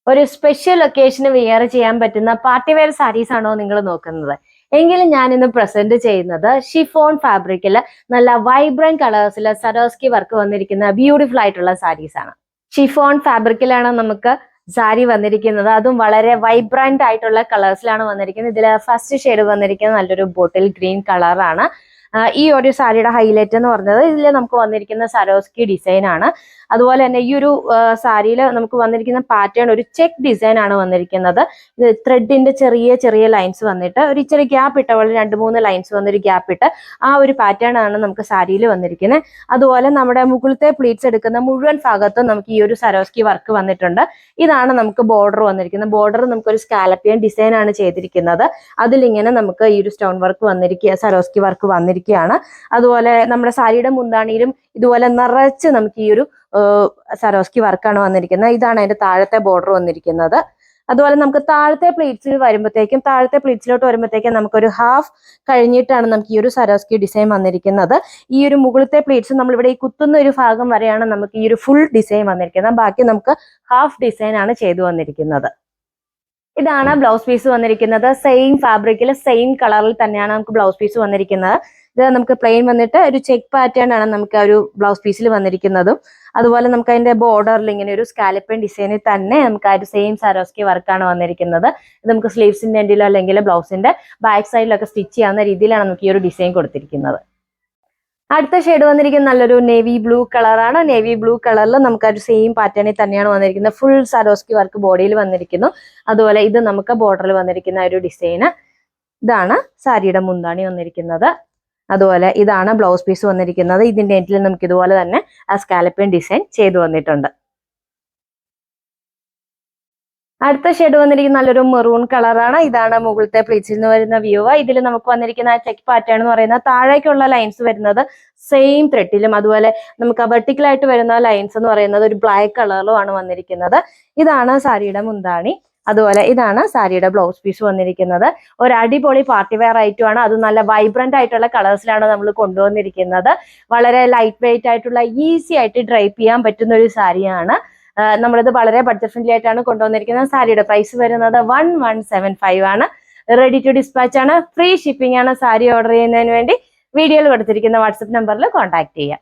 ഒരു special ഒക്കേഷന് wear ചെയ്യാൻ പറ്റുന്ന പാർട്ടി വെയർ സാരീസ് ആണോ നിങ്ങൾ നോക്കുന്നത്? എങ്കിലും ഞാൻ ഇന്ന് പ്രസന്റ് ചെയ്യുന്നത് ഷിഫോൺ ഫാബ്രിക്കിൽ നല്ല വൈബ്രന്റ് കളേഴ്സിൽ സരോസ്കി വർക്ക് വന്നിരിക്കുന്ന ബ്യൂട്ടിഫുൾ ആയിട്ടുള്ള സാരീസ് ആണ്. ഷിഫോൺ ഫാബ്രിക്കിലാണ് നമുക്ക് സാരി വന്നിരിക്കുന്നത്. അതും വളരെ വൈബ്രന്റ് ആയിട്ടുള്ള കളേഴ്സിലാണ് വന്നിരിക്കുന്നത്. ഇതിൽ ഫസ്റ്റ് ഷെയ്ഡ് വന്നിരിക്കുന്നത് നല്ലൊരു ബോട്ടിൽ ഗ്രീൻ കളറാണ്. ഈ ഒരു സാരിയുടെ ഹൈലൈറ്റ് എന്ന് പറഞ്ഞത് ഇതിൽ നമുക്ക് വന്നിരിക്കുന്ന സരോസ്കി ഡിസൈൻ ആണ്. അതുപോലെ തന്നെ ഈ ഒരു സാരിയിൽ നമുക്ക് വന്നിരിക്കുന്ന പാറ്റേൺ ഒരു ചെക്ക് ഡിസൈൻ ആണ് വന്നിരിക്കുന്നത്. ഇത് ത്രെഡിന്റെ ചെറിയ ചെറിയ ലൈൻസ് വന്നിട്ട് ഒരു ഇച്ചിരി ഗ്യാപ്പ് ഇട്ട പോലെ 2-3 ലൈൻസ് വന്നൊരു ഗ്യാപ്പ് ഇട്ട് ആ ഒരു പാറ്റേൺ ആണ് നമുക്ക് സാരിയിൽ വന്നിരിക്കുന്നത്. അതുപോലെ നമ്മുടെ മുകളിലത്തെ പ്ലീറ്റ്സ് എടുക്കുന്ന മുഴുവൻ ഭാഗത്തും നമുക്ക് ഈ ഒരു സരോസ്കി വർക്ക് വന്നിട്ടുണ്ട്. ഇതാണ് നമുക്ക് ബോർഡർ വന്നിരിക്കുന്നത്. ബോർഡർ നമുക്കൊരു സ്കാലപ്പിയൻ ഡിസൈൻ ആണ് ചെയ്തിരിക്കുന്നത്. അതിലിങ്ങനെ നമുക്ക് ഈ ഒരു സ്റ്റോൺ വർക്ക് വന്നിരിക്കുക, സരോസ്കി വർക്ക് വന്നിരിക്കുകയാണ്. അതുപോലെ നമ്മുടെ സാരിയുടെ മുന്താണിയിലും ഇതുപോലെ നിറച്ച് നമുക്ക് ഈ ഒരു സരോസ്കി വർക്കാണ് വന്നിരിക്കുന്നത്. ഇതാണ് അതിന്റെ താഴത്തെ ബോർഡർ വന്നിരിക്കുന്നത്. അതുപോലെ നമുക്ക് താഴത്തെ പ്ലീറ്റ്സിലോട്ട് വരുമ്പോഴത്തേക്കും നമുക്കൊരു ഹാഫ് കഴിഞ്ഞിട്ടാണ് നമുക്ക് ഈ ഒരു സരോസ്കി ഡിസൈൻ വന്നിരിക്കുന്നത്. ഈ ഒരു മുകളിലത്തെ പ്ലീറ്റ്സ് നമ്മളിവിടെ ഈ കുത്തുന്ന ഒരു ഭാഗം വരെയാണ് നമുക്ക് ഈ ഒരു ഫുൾ ഡിസൈൻ വന്നിരിക്കുന്നത്. ബാക്കി നമുക്ക് ഹാഫ് ഡിസൈൻ ആണ് ചെയ്തു വന്നിരിക്കുന്നത്. ഇതാണ് ബ്ലൗസ് പീസ് വന്നിരിക്കുന്നത്. സെയിം ഫാബ്രിക്കിൽ സെയിം കളറിൽ തന്നെയാണ് നമുക്ക് ബ്ലൗസ് പീസ് വന്നിരിക്കുന്നത്. ഇത് നമുക്ക് പ്ലെയിൻ വന്നിട്ട് ഒരു ചെക്ക് പാറ്റേൺ ആണ് നമുക്ക് ആ ഒരു ബ്ലൗസ് പീസിൽ വന്നിരിക്കുന്നതും. അതുപോലെ നമുക്ക് അതിന്റെ ബോർഡറിൽ ഇങ്ങനെ ഒരു സ്കാലപ്പൻ ഡിസൈനിൽ തന്നെ നമുക്ക് ആ ഒരു സെയിം സരോസ്കി വർക്കാണ് വന്നിരിക്കുന്നത്. ഇത് നമുക്ക് സ്ലീവ്സിന്റെ എൻഡിലോ അല്ലെങ്കിൽ ബ്ലൗസിന്റെ ബാക്ക് സൈഡിലൊക്കെ സ്റ്റിച്ച് ചെയ്യാവുന്ന രീതിയിലാണ് നമുക്ക് ഈ ഒരു ഡിസൈൻ കൊടുത്തിരിക്കുന്നത്. അടുത്ത ഷെയ്ഡ് വന്നിരിക്കുന്ന നല്ലൊരു നേവി ബ്ലൂ കളറാണ്. നേവി ബ്ലൂ കളറിൽ നമുക്ക് ആ ഒരു സെയിം പാറ്റേണിൽ തന്നെയാണ് വന്നിരിക്കുന്നത്. ഫുൾ സരോസ്കി വർക്ക് ബോഡിയിൽ വന്നിരിക്കുന്നു. അതുപോലെ ഇത് നമുക്ക് ബോർഡറിൽ വന്നിരിക്കുന്ന ഒരു ഡിസൈന്. ഇതാണ് സാരിയുടെ മുന്താണി വന്നിരിക്കുന്നത്. അതുപോലെ ഇതാണ് ബ്ലൗസ് പീസ് വന്നിരിക്കുന്നത്. ഇതിന്റെ എൻഡിൽ നമുക്ക് ഇതുപോലെ തന്നെ ആ സ്കാലപ്പൻ ഡിസൈൻ ചെയ്തു വന്നിട്ടുണ്ട്. അടുത്ത ഷെയ്ഡ് വന്നിരിക്കുന്ന നല്ലൊരു മെറൂൺ കളറാണ്. ഇതാണ് മുകളിലത്തെ പ്ലീറ്റ്സിൽ നിന്ന് വരുന്ന വ്യൂ. ഇതിൽ നമുക്ക് വന്നിരിക്കുന്ന ചെക്ക് പാറ്റേൺ എന്ന് പറയുന്നത് താഴേക്കുള്ള ലൈൻസ് വരുന്നത് സെയിം ത്രെഡിലും, അതുപോലെ നമുക്ക് വെർട്ടിക്കലായിട്ട് വരുന്ന ലൈൻസ് എന്ന് പറയുന്നത് ഒരു ബ്ലാക്ക് കളറിലും ആണ് വന്നിരിക്കുന്നത്. ഇതാണ് സാരിയുടെ മുന്താണി. അതുപോലെ ഇതാണ് സാരിയുടെ ബ്ലൗസ് പീസ് വന്നിരിക്കുന്നത്. ഒരു അടിപൊളി പാർട്ടി വെയർ ഐറ്റം ആണ്. അത് നല്ല വൈബ്രന്റ് ആയിട്ടുള്ള കളേഴ്സിലാണ് നമ്മൾ കൊണ്ടുവന്നിരിക്കുന്നത്. വളരെ ലൈറ്റ് വെയിറ്റ് ആയിട്ടുള്ള ഈസി ആയിട്ട് ഡ്രൈപ്പ് ചെയ്യാൻ പറ്റുന്ന ഒരു സാരിയാണ്. നമ്മളിത് വളരെ ബഡ്ജറ്റ് ഫ്രണ്ട്ലി ആയിട്ടാണ് കൊണ്ടുവന്നിരിക്കുന്നത്. സാരിയുടെ പ്രൈസ് വരുന്നത് 1175 ആണ്. റെഡി ടു ഡിസ്പാച്ച് ആണ്. ഫ്രീ ഷിപ്പിംഗ് ആണ്. സാരി ഓർഡർ ചെയ്യുന്നതിന് വേണ്ടി വീഡിയോയിൽ കൊടുത്തിരിക്കുന്ന വാട്സപ്പ് നമ്പറിൽ കോൺടാക്ട് ചെയ്യാം.